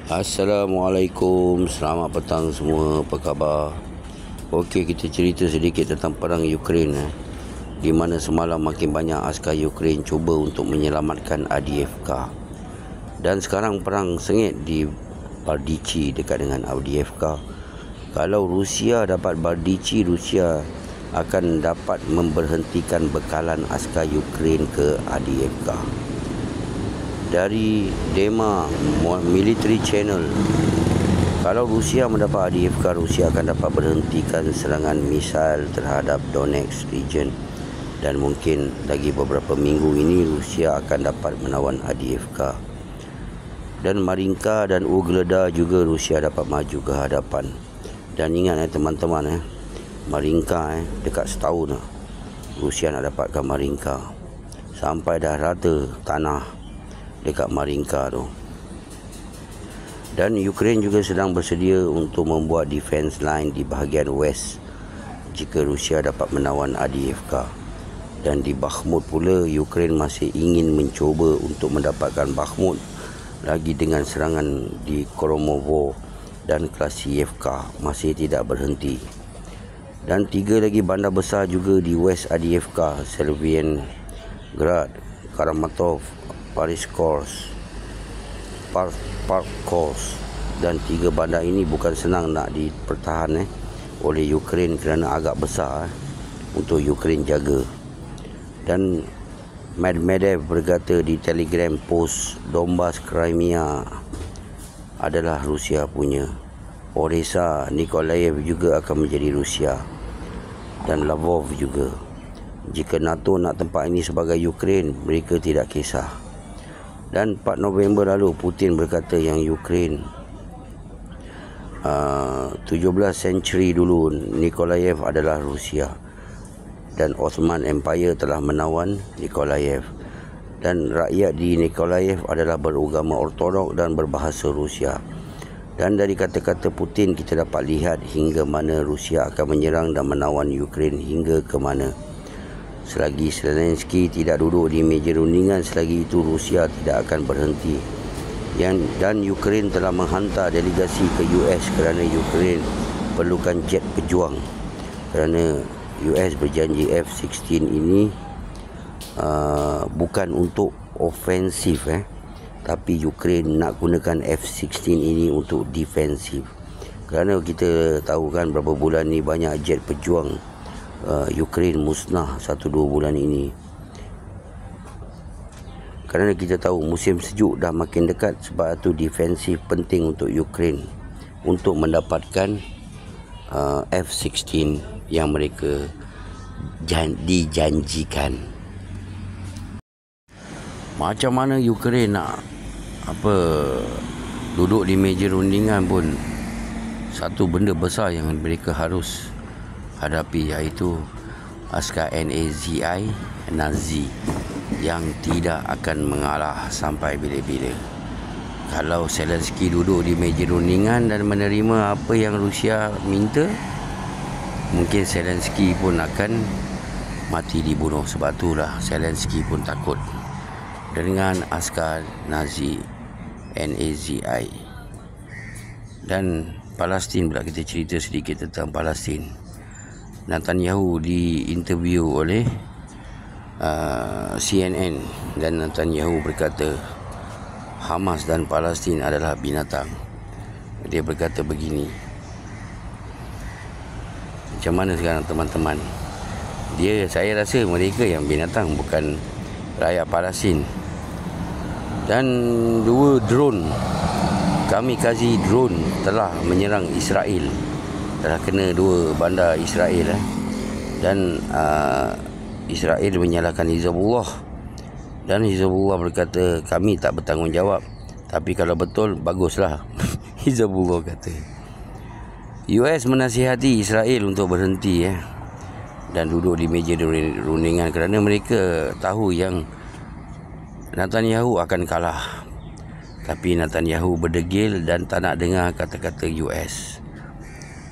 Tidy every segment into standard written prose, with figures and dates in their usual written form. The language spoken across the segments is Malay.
Assalamualaikum, selamat petang semua, apa khabar? Okey, kita cerita sedikit tentang perang Ukraine di mana semalam makin banyak askar Ukraine cuba untuk menyelamatkan Avdiivka. Dan sekarang perang sengit di Bardichi dekat dengan Avdiivka. Kalau Rusia dapat Bardichi, Rusia akan dapat memberhentikan bekalan askar Ukraine ke Avdiivka. Dari Dema Military Channel, kalau Rusia mendapat Avdiivka, Rusia akan dapat berhentikan serangan misil terhadap Donetsk region, dan mungkin lagi beberapa minggu ini Rusia akan dapat menawan Avdiivka. Dan Marinka dan Ugleda juga Rusia dapat maju ke hadapan. Dan ingat teman-teman, Marinka dekat setahun Rusia nak dapatkan Marinka. Sampai dah rata tanah dekat Marinka tu. Dan Ukraine juga sedang bersedia untuk membuat defense line di bahagian west jika Rusia dapat menawan Avdiivka. Dan di Bakhmut pula, Ukraine masih ingin mencuba untuk mendapatkan Bakhmut lagi dengan serangan di Koromovo dan Klasievka masih tidak berhenti. Dan 3 lagi bandar besar juga di west Avdiivka, Selviangrad, Kramatorsk, Parkhorst. Dan 3 bandar ini bukan senang nak dipertahan oleh Ukraine kerana agak besar untuk Ukraine jaga. Dan Medvedev berkata di Telegram post, Donbas, Crimea adalah Rusia punya. Odessa, Nikolaev juga akan menjadi Rusia, dan Lvov juga. Jika NATO nak tempat ini sebagai Ukraine, mereka tidak kisah. Dan 4 November lalu Putin berkata yang Ukraine 17 century dulu Nikolaev adalah Rusia, dan Ottoman Empire telah menawan Nikolaev, dan rakyat di Nikolaev adalah beragama Ortodok dan berbahasa Rusia. Dan dari kata-kata Putin kita dapat lihat hingga mana Rusia akan menyerang dan menawan Ukraine hingga ke mana. Selagi Zelensky tidak duduk di meja rundingan, selagi itu Rusia tidak akan berhenti. Dan Ukraine telah menghantar delegasi ke US kerana Ukraine perlukan jet pejuang. Kerana US berjanji F-16 ini bukan untuk ofensif, tapi Ukraine nak gunakan F-16 ini untuk defensif. Kerana kita tahu kan berapa bulan ni banyak jet pejuang Ukraine musnah 1-2 bulan ini. Kerana kita tahu musim sejuk dah makin dekat, sebab itu defensif penting untuk Ukraine untuk mendapatkan F-16 yang mereka dijanjikan. Macam mana Ukraine nak duduk di meja rundingan pun, satu benda besar yang mereka harus hadapi iaitu askar Nazi yang tidak akan mengalah sampai bila-bila. Kalau Zelensky duduk di meja rundingan dan menerima apa yang Rusia minta, mungkin Zelensky pun akan mati dibunuh. Sebab itulah Zelensky pun takut dengan askar Nazi. Dan Palestin pula, kita cerita sedikit tentang Palestin. Netanyahu diinterview oleh CNN, dan Netanyahu berkata Hamas dan Palestin adalah binatang. Dia berkata begini. Macam mana sekarang teman-teman? Saya rasa mereka yang binatang, bukan rakyat Palestin. Dan 2 drone kamikaze drone telah menyerang Israel. Telah kena 2 bandar Israel dan Israel menyalahkan Hizbullah, dan Hizbullah berkata kami tak bertanggungjawab, tapi kalau betul baguslah. Hizbullah kata. US menasihati Israel untuk berhenti dan duduk di meja rundingan kerana mereka tahu yang Netanyahu akan kalah. Tapi Netanyahu berdegil dan tak nak dengar kata-kata US.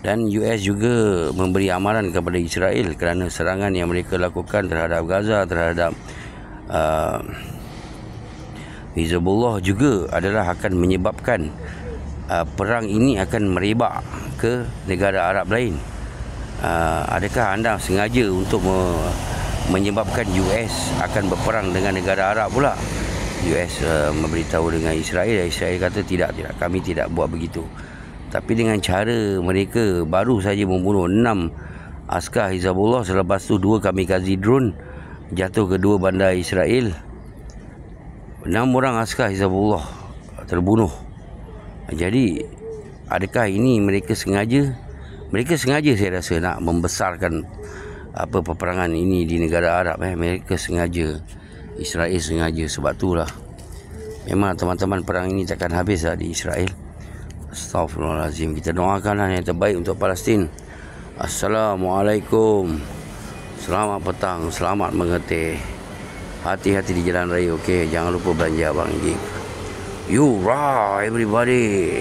Dan US juga memberi amaran kepada Israel kerana serangan yang mereka lakukan terhadap Gaza, terhadap Hizbullah juga adalah akan menyebabkan perang ini akan merebak ke negara Arab lain. Adakah anda sengaja untuk menyebabkan US akan berperang dengan negara Arab pula? US memberitahu dengan Israel. Israel kata tidak, kami tidak buat begitu. Tapi dengan cara mereka baru saja membunuh 6 askar Hizbullah, selepas tu 2 kamikaze drone jatuh ke 2 bandar Israel. 6 orang askar Hizbullah terbunuh. Jadi adakah ini mereka sengaja? Mereka sengaja, saya rasa, nak membesarkan peperangan ini di negara Arab. Mereka sengaja, Israel sengaja. Sebab itulah memang teman-teman, perang ini takkan habis di Israel. Astaghfirullahalazim. Kita doakanlah yang terbaik untuk Palestin. Assalamualaikum. Selamat petang, selamat mengetih. Hati-hati di jalan raya, okey? Jangan lupa belanja abang. You right, everybody.